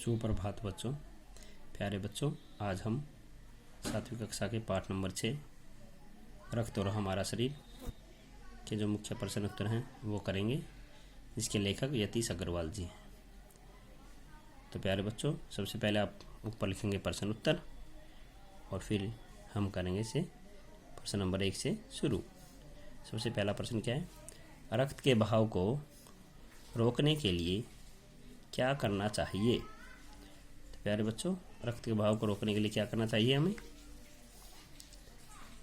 सुप्रभात बच्चों, प्यारे बच्चों। आज हम 7वीं कक्षा के पाठ नंबर 6 रक्त और हमारा शरीर के जो मुख्य प्रश्न उत्तर हैं वो करेंगे। इसके लेखक यतीश अग्रवाल जी हैं। तो प्यारे बच्चों, सबसे पहले आप ऊपर लिखेंगे प्रश्न उत्तर और फिर हम करेंगे इसे प्रश्न नंबर 1 से शुरू। सबसे पहला प्रश्न क्या है? रक्त के बहाव को रोकने के लिए क्या करना चाहिए? तो प्यारे बच्चों, रक्त के बहाव को रोकने के लिए क्या करना चाहिए? हमें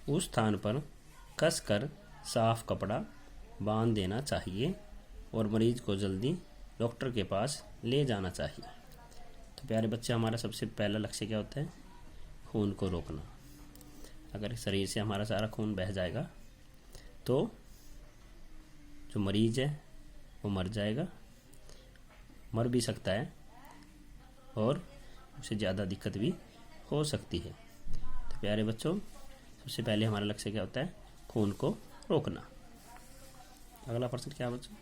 उस स्थान पर कसकर साफ कपड़ा बांध देना चाहिए और मरीज को जल्दी डॉक्टर के पास ले जाना चाहिए। तो प्यारे बच्चे, हमारा सबसे पहला लक्ष्य क्या होता है? खून को रोकना। अगर शरीर से हमारा सारा खून बह जाएगा तो जो मरीज है वो मर जाएगा, मर भी सकता है और उससे ज़्यादा दिक्कत भी हो सकती है। तो प्यारे बच्चों, सबसे पहले हमारा लक्ष्य क्या होता है? खून को रोकना। अगला प्रश्न क्या है बच्चों?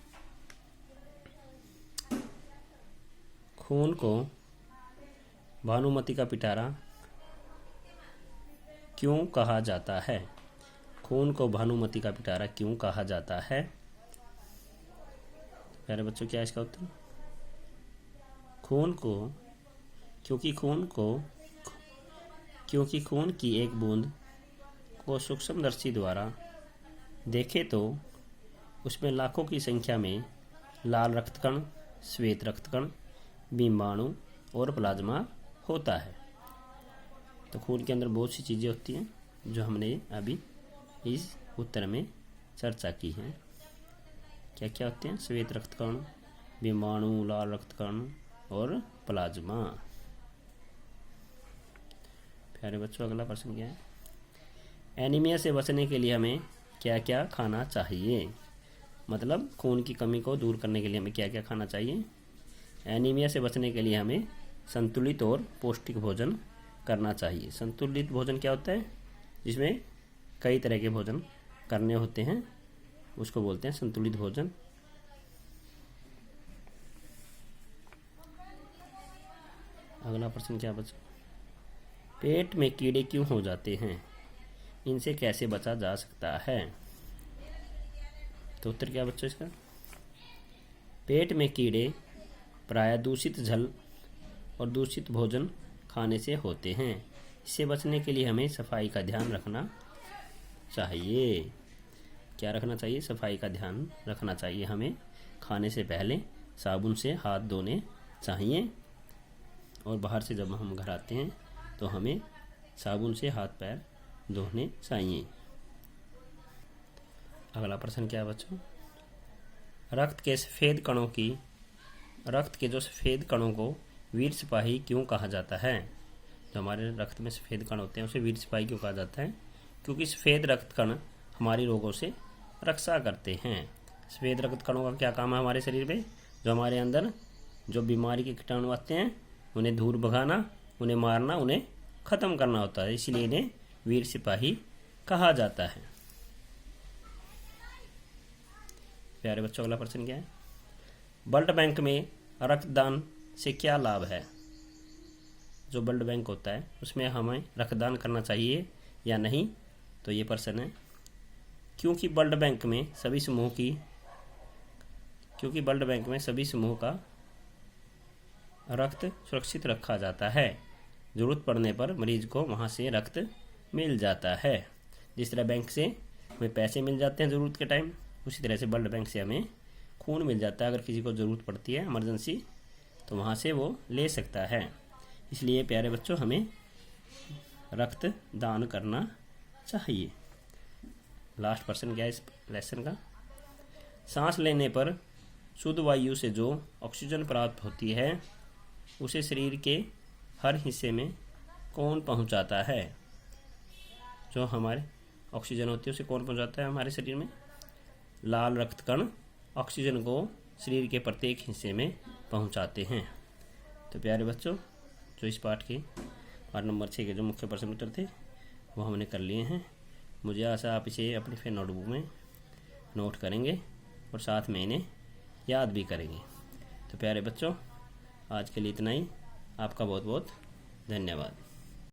खून को भानुमति का पिटारा क्यों कहा जाता है? खून को भानुमति का पिटारा क्यों कहा जाता है? प्यारे बच्चों, क्या है इसका उत्तर? क्योंकि खून की एक बूंद को सूक्ष्मदर्शी द्वारा देखे तो उसमें लाखों की संख्या में लाल रक्तकण, श्वेत रक्तकण, बीमाणु और प्लाज्मा होता है। तो खून के अंदर बहुत सी चीज़ें होती हैं जो हमने अभी इस उत्तर में चर्चा की हैं। क्या क्या होते हैं? श्वेत रक्तकण, बीमाणु, लाल रक्तकण और प्लाज्मा। प्यारे बच्चों, अगला प्रश्न क्या है? एनीमिया से बचने के लिए हमें क्या क्या खाना चाहिए? मतलब खून की कमी को दूर करने के लिए हमें क्या क्या खाना चाहिए? एनीमिया से बचने के लिए हमें संतुलित और पौष्टिक भोजन करना चाहिए। संतुलित भोजन क्या होता है? जिसमें कई तरह के भोजन करने होते हैं, उसको बोलते हैं संतुलित भोजन। अगला प्रश्न क्या बच्चों? पेट में कीड़े क्यों हो जाते हैं? इनसे कैसे बचा जा सकता है? तो उत्तर क्या बच्चों इसका? पेट में कीड़े प्रायः दूषित जल और दूषित भोजन खाने से होते हैं। इससे बचने के लिए हमें सफाई का ध्यान रखना चाहिए। क्या रखना चाहिए? सफाई का ध्यान रखना चाहिए। हमें खाने से पहले साबुन से हाथ धोने चाहिए और बाहर से जब हम घर आते हैं तो हमें साबुन से हाथ पैर धोने चाहिए। अगला प्रश्न क्या है बच्चों? रक्त के जो सफ़ेद कणों को वीर सिपाही क्यों कहा जाता है? जो हमारे रक्त में सफ़ेद कण होते हैं उसे वीर सिपाही क्यों कहा जाता है? क्योंकि सफ़ेद रक्त कण हमारी रोगों से रक्षा करते हैं। सफ़ेद रक्त कणों का क्या काम है हमारे शरीर में? जो हमारे अंदर जो बीमारी के कीटाणु आते हैं उन्हें दूर भगाना, उन्हें मारना, उन्हें ख़त्म करना होता है। इसलिए इन्हें वीर सिपाही कहा जाता है। प्यारे बच्चों, अगला प्रश्न क्या है? ब्लड बैंक में रक्तदान से क्या लाभ है? जो ब्लड बैंक होता है उसमें हमें रक्तदान करना चाहिए या नहीं? तो ये प्रश्न है। क्योंकि ब्लड बैंक में सभी समूह का रक्त सुरक्षित रखा जाता है। ज़रूरत पड़ने पर मरीज को वहाँ से रक्त मिल जाता है। जिस तरह बैंक से हमें पैसे मिल जाते हैं ज़रूरत के टाइम, उसी तरह से ब्लड बैंक से हमें खून मिल जाता है। अगर किसी को ज़रूरत पड़ती है इमरजेंसी तो वहाँ से वो ले सकता है। इसलिए प्यारे बच्चों, हमें रक्त दान करना चाहिए। लास्ट प्रश्न क्या है इस लेसन का? सांस लेने पर शुद्ध वायु से जो ऑक्सीजन प्राप्त होती है उसे शरीर के हर हिस्से में कौन पहुंचाता है? जो हमारे ऑक्सीजन होती है उसे कौन पहुंचाता है हमारे शरीर में? लाल रक्तकण ऑक्सीजन को शरीर के प्रत्येक हिस्से में पहुंचाते हैं। तो प्यारे बच्चों, जो इस पाठ नंबर 6 के जो मुख्य प्रश्न उत्तर थे वो हमने कर लिए हैं। मुझे आशा आप इसे अपनी फिर नोटबुक में नोट करेंगे और साथ में इन्हें याद भी करेंगे। तो प्यारे बच्चों, आज के लिए इतना ही। आपका बहुत बहुत धन्यवाद।